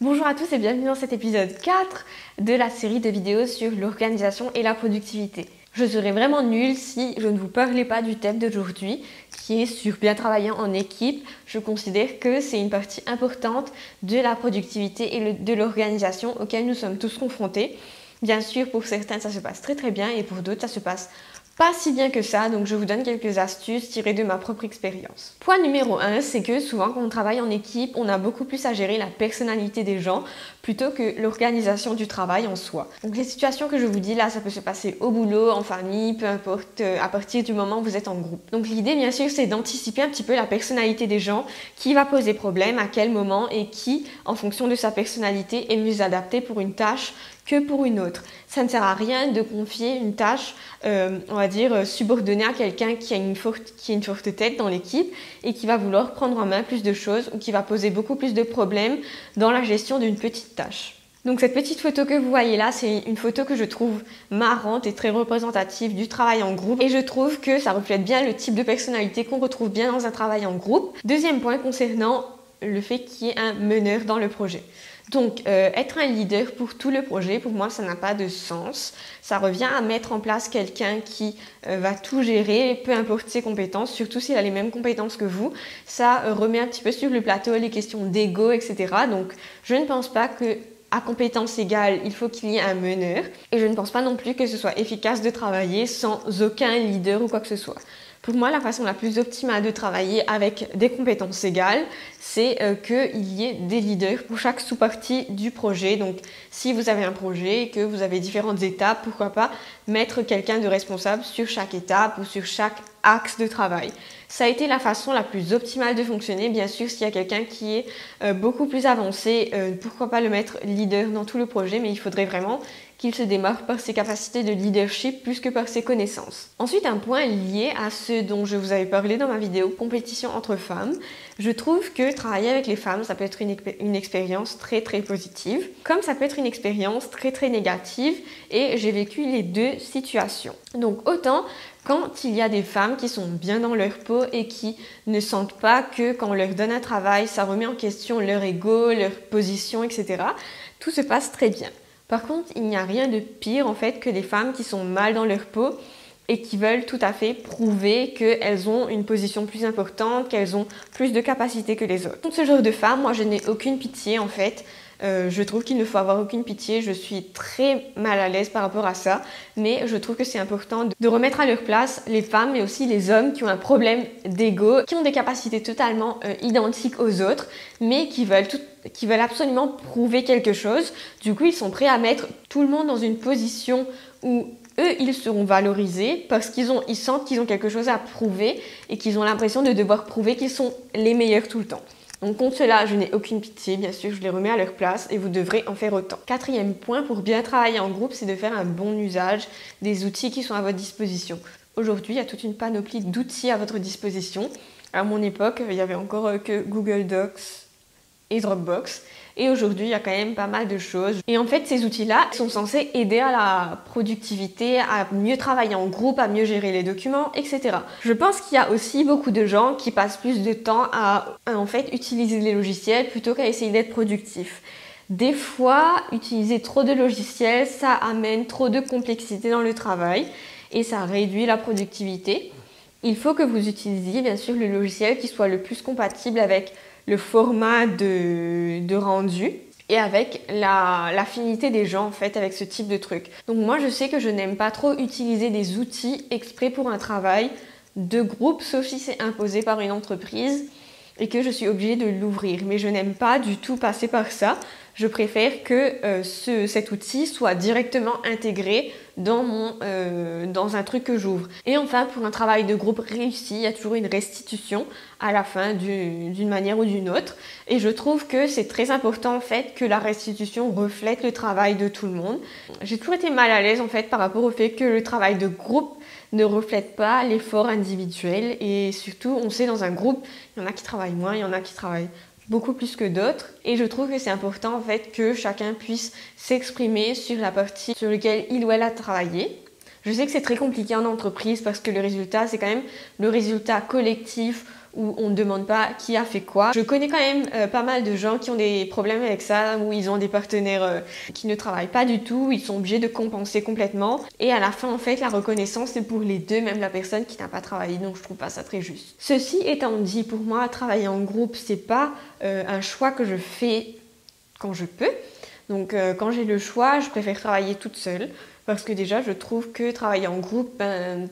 Bonjour à tous et bienvenue dans cet épisode 4 de la série de vidéos sur l'organisation et la productivité. Je serais vraiment nulle si je ne vous parlais pas du thème d'aujourd'hui qui est sur bien travailler en équipe. Je considère que c'est une partie importante de la productivité et de l'organisation auquel nous sommes tous confrontés. Bien sûr, pour certains, ça se passe très très bien et pour d'autres, ça se passe pas si bien que ça, donc je vous donne quelques astuces tirées de ma propre expérience. Point numéro 1, c'est que souvent quand on travaille en équipe, on a beaucoup plus à gérer la personnalité des gens plutôt que l'organisation du travail en soi. Donc les situations que je vous dis là, ça peut se passer au boulot, en famille, peu importe, à partir du moment où vous êtes en groupe. Donc l'idée bien sûr c'est d'anticiper un petit peu la personnalité des gens, qui va poser problème, à quel moment et qui, en fonction de sa personnalité, est mieux adapté pour une tâche que pour une autre. Ça ne sert à rien de confier une tâche, on va dire, subordonnée à quelqu'un qui a une forte tête dans l'équipe et qui va vouloir prendre en main plus de choses ou qui va poser beaucoup plus de problèmes dans la gestion d'une petite tâche. Donc cette petite photo que vous voyez là, c'est une photo que je trouve marrante et très représentative du travail en groupe et je trouve que ça reflète bien le type de personnalité qu'on retrouve bien dans un travail en groupe. Deuxième point concernant le fait qu'il y ait un meneur dans le projet. Donc, être un leader pour tout le projet, pour moi, ça n'a pas de sens. Ça revient à mettre en place quelqu'un qui va tout gérer, peu importe ses compétences, surtout s'il a les mêmes compétences que vous. Ça remet un petit peu sur le plateau les questions d'ego, etc. Donc, je ne pense pas que à compétences égales, il faut qu'il y ait un meneur. Et je ne pense pas non plus que ce soit efficace de travailler sans aucun leader ou quoi que ce soit. Pour moi, la façon la plus optimale de travailler avec des compétences égales, c'est qu'il y ait des leaders pour chaque sous-partie du projet. Donc, si vous avez un projet et que vous avez différentes étapes, pourquoi pas mettre quelqu'un de responsable sur chaque étape ou sur chaque axe de travail. Ça a été la façon la plus optimale de fonctionner. Bien sûr, s'il y a quelqu'un qui est beaucoup plus avancé, pourquoi pas le mettre leader dans tout le projet, mais il faudrait vraiment qu'il se démarque par ses capacités de leadership plus que par ses connaissances. Ensuite, un point lié à ce dont je vous avais parlé dans ma vidéo compétition entre femmes. Je trouve que travailler avec les femmes, ça peut être une expérience très très positive, comme ça peut être une expérience très très négative et j'ai vécu les deux situations. Donc autant quand il y a des femmes qui sont bien dans leur peau et qui ne sentent pas que quand on leur donne un travail, ça remet en question leur ego, leur position, etc. Tout se passe très bien. Par contre, il n'y a rien de pire en fait que des femmes qui sont mal dans leur peau et qui veulent tout à fait prouver qu'elles ont une position plus importante, qu'elles ont plus de capacités que les autres. Contre ce genre de femmes, moi je n'ai aucune pitié en fait. Je trouve qu'il ne faut avoir aucune pitié, je suis très mal à l'aise par rapport à ça, mais je trouve que c'est important de remettre à leur place les femmes mais aussi les hommes qui ont un problème d'ego, qui ont des capacités totalement identiques aux autres, mais qui veulent absolument prouver quelque chose. Du coup, ils sont prêts à mettre tout le monde dans une position où eux, ils seront valorisés parce qu'ils sentent qu'ils ont quelque chose à prouver et qu'ils ont l'impression de devoir prouver qu'ils sont les meilleurs tout le temps. Donc contre cela, je n'ai aucune pitié, bien sûr, je les remets à leur place et vous devrez en faire autant. Quatrième point, pour bien travailler en groupe, c'est de faire un bon usage des outils qui sont à votre disposition. Aujourd'hui, il y a toute une panoplie d'outils à votre disposition. À mon époque, il n'y avait encore que Google Docs et Dropbox. Et aujourd'hui, il y a quand même pas mal de choses. Et en fait, ces outils-là sont censés aider à la productivité, à mieux travailler en groupe, à mieux gérer les documents, etc. Je pense qu'il y a aussi beaucoup de gens qui passent plus de temps à en fait utiliser les logiciels plutôt qu'à essayer d'être productif. Des fois, utiliser trop de logiciels, ça amène trop de complexité dans le travail et ça réduit la productivité. Il faut que vous utilisiez bien sûr le logiciel qui soit le plus compatible avec le format de rendu et avec l'affinité des gens en fait avec ce type de truc. Donc moi je sais que je n'aime pas trop utiliser des outils exprès pour un travail de groupe sauf si c'est imposé par une entreprise et que je suis obligée de l'ouvrir. Mais je n'aime pas du tout passer par ça. Je préfère que cet outil soit directement intégré dans un truc que j'ouvre. Et enfin, pour un travail de groupe réussi, il y a toujours une restitution à la fin d'une manière ou d'une autre. Et je trouve que c'est très important en fait que la restitution reflète le travail de tout le monde. J'ai toujours été mal à l'aise en fait par rapport au fait que le travail de groupe ne reflète pas l'effort individuel. Et surtout, on sait dans un groupe, il y en a qui travaillent moins, il y en a qui travaillent beaucoup plus que d'autres et je trouve que c'est important en fait que chacun puisse s'exprimer sur la partie sur laquelle il ou elle a travaillé. Je sais que c'est très compliqué en entreprise parce que le résultat c'est quand même le résultat collectif où on ne demande pas qui a fait quoi. Je connais quand même pas mal de gens qui ont des problèmes avec ça, où ils ont des partenaires qui ne travaillent pas du tout, ils sont obligés de compenser complètement. Et à la fin, en fait, la reconnaissance c'est pour les deux, même la personne qui n'a pas travaillé, donc je trouve pas ça très juste. Ceci étant dit, pour moi, travailler en groupe, c'est pas un choix que je fais quand je peux. Donc quand j'ai le choix, je préfère travailler toute seule. Parce que déjà, je trouve que travailler en groupe,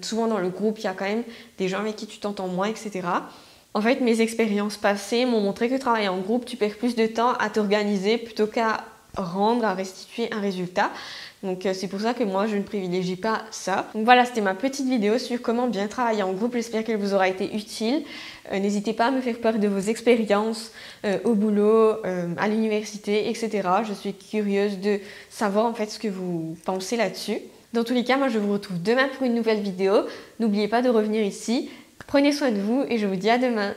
souvent dans le groupe, il y a quand même des gens avec qui tu t'entends moins, etc. En fait, mes expériences passées m'ont montré que travailler en groupe, tu perds plus de temps à t'organiser plutôt qu'à rendre, à restituer un résultat. Donc c'est pour ça que moi, je ne privilégie pas ça. Donc voilà, c'était ma petite vidéo sur comment bien travailler en groupe. J'espère qu'elle vous aura été utile. N'hésitez pas à me faire part de vos expériences au boulot, à l'université, etc. Je suis curieuse de savoir en fait ce que vous pensez là-dessus. Dans tous les cas, moi je vous retrouve demain pour une nouvelle vidéo. N'oubliez pas de revenir ici. Prenez soin de vous et je vous dis à demain.